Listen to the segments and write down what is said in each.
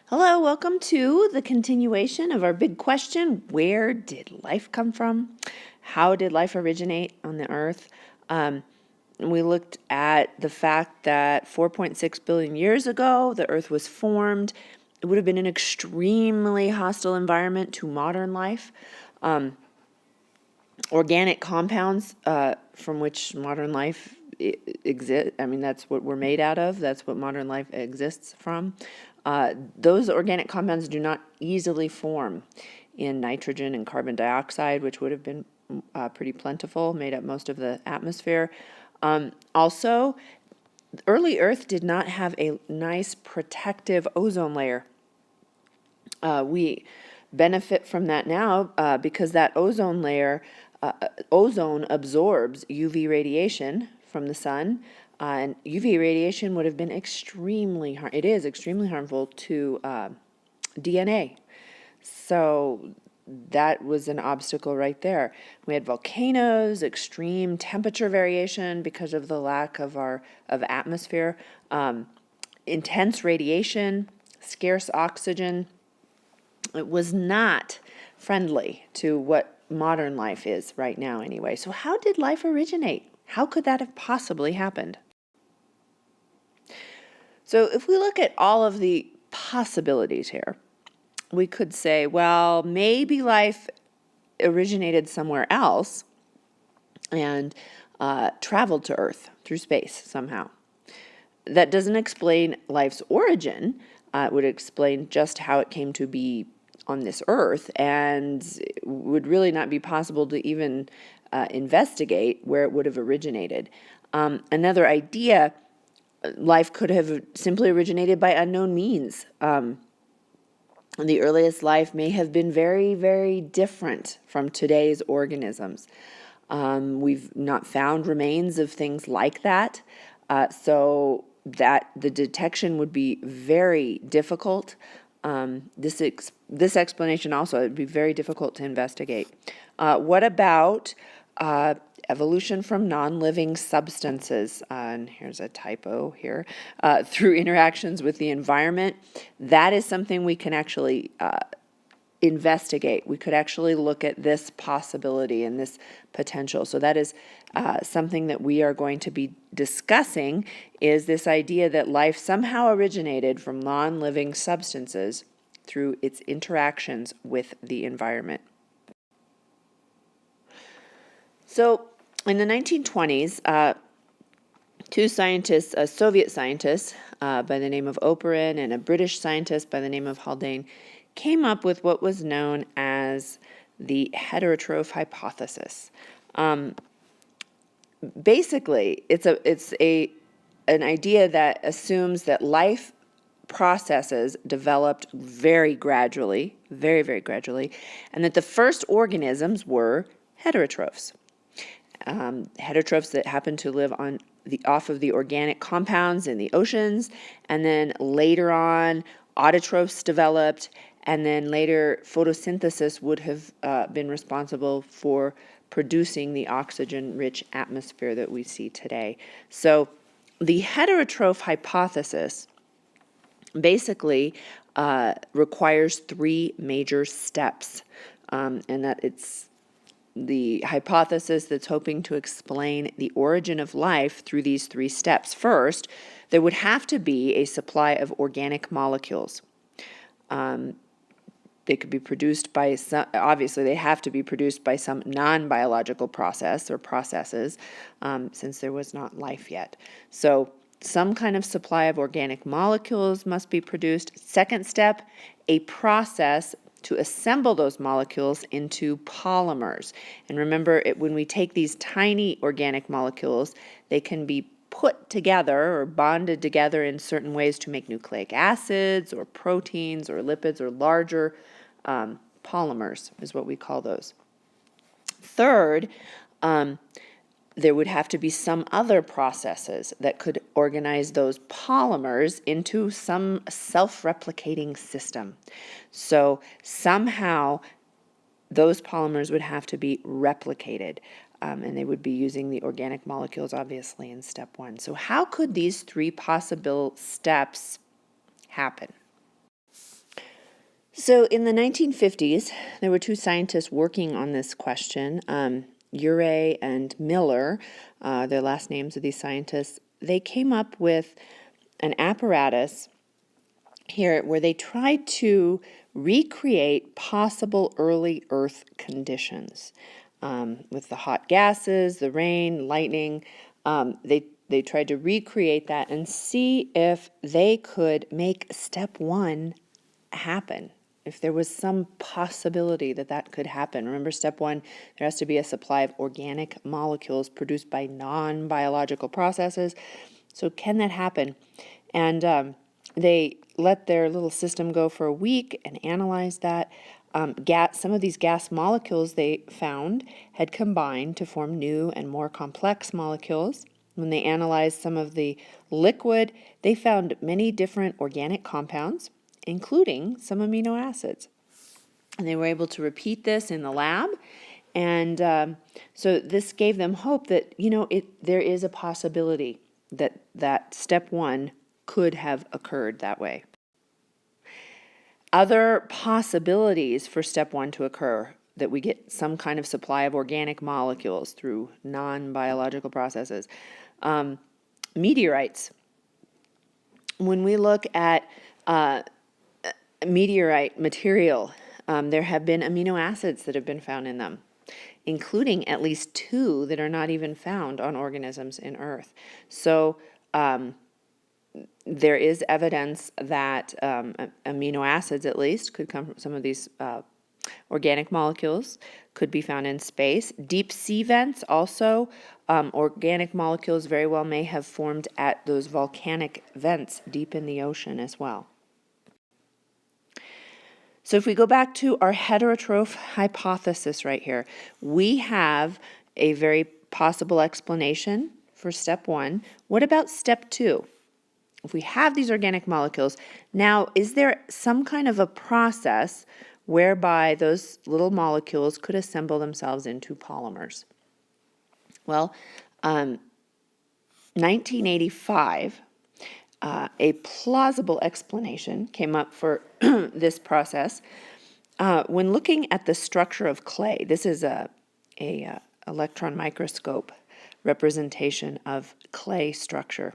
Hello, welcome to the continuation of our big question, where did life come from? How did life originate on the earth? We looked at the fact that 4.6 billion years ago, the earth was formed. It would have been an extremely hostile environment to modern life. Organic compounds from which modern life exists, that's what we're made out of. That's what modern life exists from. Those organic compounds do not easily form in nitrogen and carbon dioxide, which would have been pretty plentiful, made up most of the atmosphere. Also, early Earth did not have a nice protective ozone layer. We benefit from that now because that ozone layer, ozone absorbs UV radiation from the sun, and UV radiation would have been extremely harmful to DNA. So that was an obstacle right there. We had volcanoes, extreme temperature variation because of the lack of atmosphere, intense radiation, scarce oxygen. It was not friendly to what modern life is right now anyway. So how did life originate? How could that have possibly happened? So if we look at all of the possibilities here, we could say, well, maybe life originated somewhere else and traveled to Earth through space somehow. That doesn't explain life's origin. It would explain just how it came to be on this Earth, and it would really not be possible to even investigate where it would have originated. Another idea, life could have simply originated by unknown means. The earliest life may have been very, very different from today's organisms. We've not found remains of things like that, so that the detection would be very difficult. This explanation also would be very difficult to investigate. What about evolution from non-living substances? And here's a typo here. Through interactions with the environment, that is something we can actually investigate. We could actually look at this possibility and this potential. So that is something that we are going to be discussing, is this idea that life somehow originated from non-living substances through its interactions with the environment. So in the 1920s, two scientists, a Soviet scientist by the name of Oparin and a British scientist by the name of Haldane, came up with what was known as the heterotroph hypothesis. Basically, it's an idea that assumes that life processes developed very gradually, very, very gradually, and that the first organisms were heterotrophs. Heterotrophs that happen to live off of the organic compounds in the oceans, and then later on autotrophs developed, and then later photosynthesis would have been responsible for producing the oxygen-rich atmosphere that we see today. So the heterotroph hypothesis basically requires three major steps, and that it's the hypothesis that's hoping to explain the origin of life through these three steps. First, there would have to be a supply of organic molecules. They could be produced by obviously they have to be produced by some non-biological process or processes, since there was not life yet. So some kind of supply of organic molecules must be produced. Second step, a process to assemble those molecules into polymers. And remember, when we take these tiny organic molecules, they can be put together or bonded together in certain ways to make nucleic acids or proteins or lipids or larger polymers is what we call those. Third, there would have to be some other processes that could organize those polymers into some self-replicating system. So somehow those polymers would have to be replicated, and they would be using the organic molecules, obviously, in step one. So how could these three possible steps happen? So in the 1950s, there were two scientists working on this question, Urey and Miller, their last names of these scientists. They came up with an apparatus here where they tried to recreate possible early Earth conditions with the hot gases, the rain, lightning. They tried to recreate that and see if they could make step one happen, if there was some possibility that that could happen. Remember, step one, there has to be a supply of organic molecules produced by non-biological processes. So can that happen? And they let their little system go for a week and analyzed that. Some of these gas molecules they found had combined to form new and more complex molecules. When they analyzed some of the liquid, they found many different organic compounds, including some amino acids. And they were able to repeat this in the lab. And so this gave them hope that, there is a possibility that step one could have occurred that way. Other possibilities for step one to occur, that we get some kind of supply of organic molecules through non-biological processes. Meteorites. When we look at meteorite material, there have been amino acids that have been found in them, including at least 2 that are not even found on organisms in Earth. So there is evidence that amino acids, at least, could come from some of these organic molecules, could be found in space. Deep sea vents also, organic molecules very well may have formed at those volcanic vents deep in the ocean as well. So if we go back to our heterotroph hypothesis right here, we have a very possible explanation for step one. What about step two? If we have these organic molecules, now is there some kind of a process whereby those little molecules could assemble themselves into polymers? Well, 1985, a plausible explanation came up for this process. When looking at the structure of clay, this is a electron microscope representation of clay structure.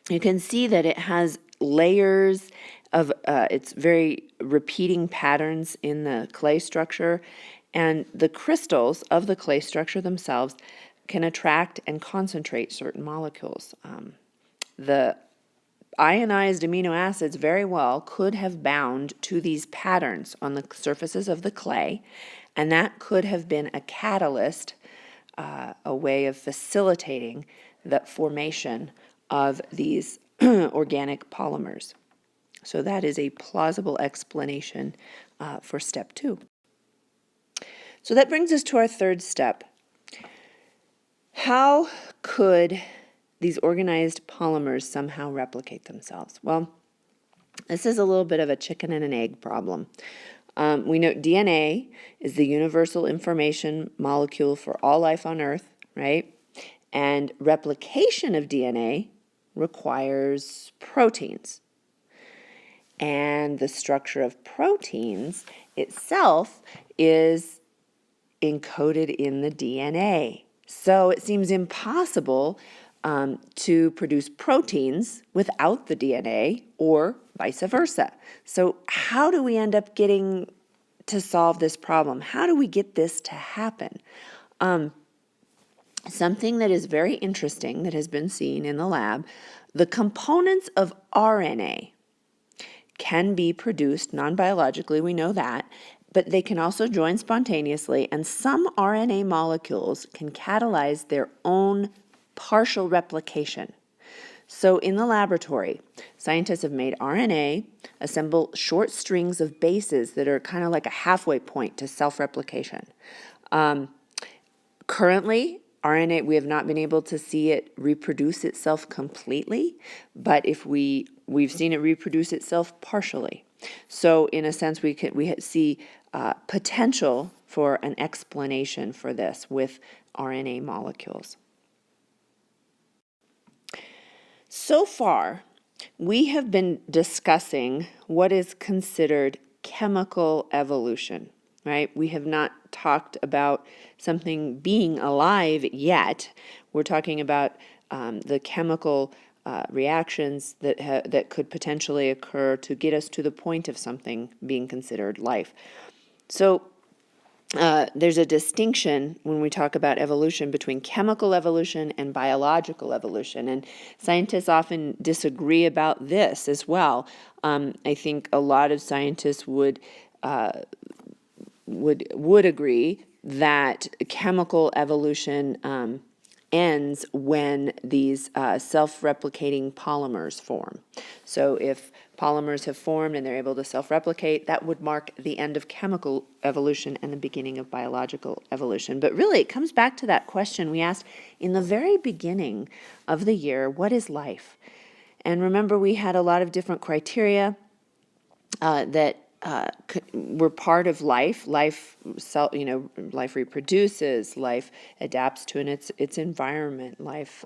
You can see that it has layers of, it's very repeating patterns in the clay structure, and the crystals of the clay structure themselves can attract and concentrate certain molecules. The ionized amino acids very well could have bound to these patterns on the surfaces of the clay, and that could have been a catalyst, a way of facilitating the formation of these organic polymers. So that is a plausible explanation for step two. So that brings us to our third step. How could these organized polymers somehow replicate themselves? Well, this is a little bit of a chicken and an egg problem. We know DNA is the universal information molecule for all life on Earth, right? And replication of DNA requires proteins. And the structure of proteins itself is encoded in the DNA. So it seems impossible to produce proteins without the DNA, or vice versa. So how do we end up getting to solve this problem? How do we get this to happen? Something that is very interesting that has been seen in the lab, the components of RNA can be produced non-biologically, we know that, but they can also join spontaneously, and some RNA molecules can catalyze their own partial replication. So in the laboratory, scientists have made RNA assemble short strings of bases that are kind of like a halfway point to self-replication. Currently, RNA, we have not been able to see it reproduce itself completely, but we've seen it reproduce itself partially. So in a sense, we see potential for an explanation for this with RNA molecules. So far, we have been discussing what is considered chemical evolution, right? We have not talked about something being alive yet. We're talking about the chemical reactions that could potentially occur to get us to the point of something being considered life. So there's a distinction when we talk about evolution between chemical evolution and biological evolution, and scientists often disagree about this as well. I think a lot of scientists would agree that chemical evolution ends when these self-replicating polymers form. So if polymers have formed and they're able to self-replicate, that would mark the end of chemical evolution and the beginning of biological evolution. But really, it comes back to that question we asked in the very beginning of the year, what is life? And remember, we had a lot of different criteria that were part of life. Life reproduces. Life adapts to its environment. Life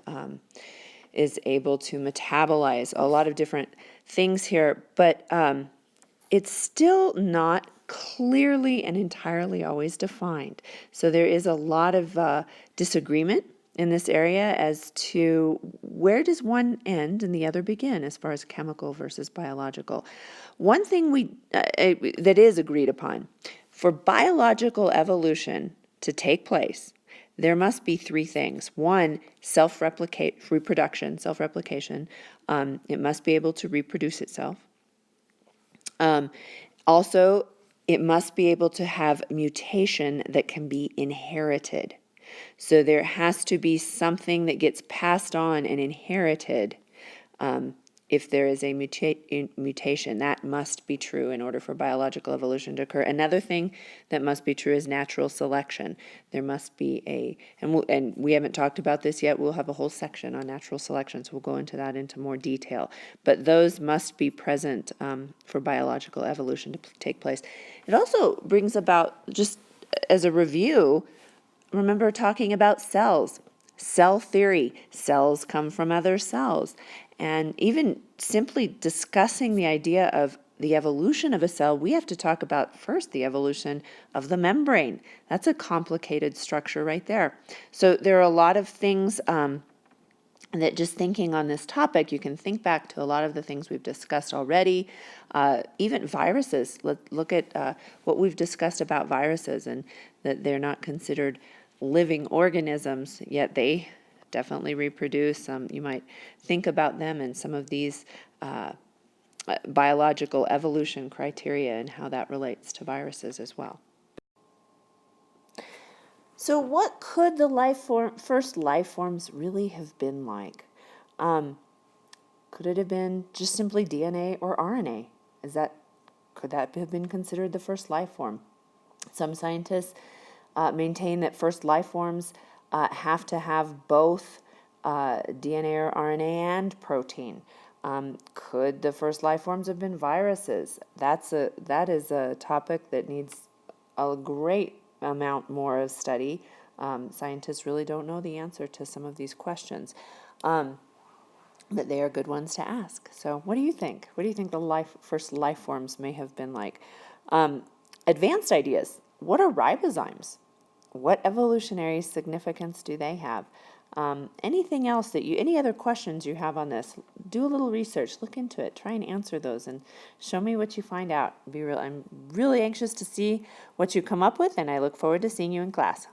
is able to metabolize. A lot of different things here, but it's still not clearly and entirely always defined. So there is a lot of disagreement in this area as to where does one end and the other begin as far as chemical versus biological. One thing that is agreed upon, for biological evolution to take place, there must be three things. One, reproduction, self-replication. It must be able to reproduce itself. Also, it must be able to have mutation that can be inherited. So there has to be something that gets passed on and inherited if there is a mutation. That must be true in order for biological evolution to occur. Another thing that must be true is natural selection. There must be and we haven't talked about this yet. We'll have a whole section on natural selection, so we'll go into that into more detail. But those must be present for biological evolution to take place. It also brings about, just as a review, remember talking about cells. Cell theory. Cells come from other cells. And even simply discussing the idea of the evolution of a cell, we have to talk about first the evolution of the membrane. That's a complicated structure right there. So there are a lot of things that just thinking on this topic, you can think back to a lot of the things we've discussed already. Even viruses. Look at what we've discussed about viruses, and that they're not considered living organisms, yet they definitely reproduce. You might think about them in some of these biological evolution criteria and how that relates to viruses as well. So what could the first life forms really have been like? Could it have been just simply DNA or RNA? Could that have been considered the first life form? Some scientists maintain that first life forms have to have both DNA or RNA and protein. Could the first life forms have been viruses? That is a topic that needs a great amount more of study. Scientists really don't know the answer to some of these questions, but they are good ones to ask. So what do you think? What do you think the first life forms may have been like? Advanced ideas. What are ribozymes? What evolutionary significance do they have? Anything else any other questions you have on this, do a little research, look into it, try and answer those, and show me what you find out. I'm really anxious to see what you come up with, and I look forward to seeing you in class.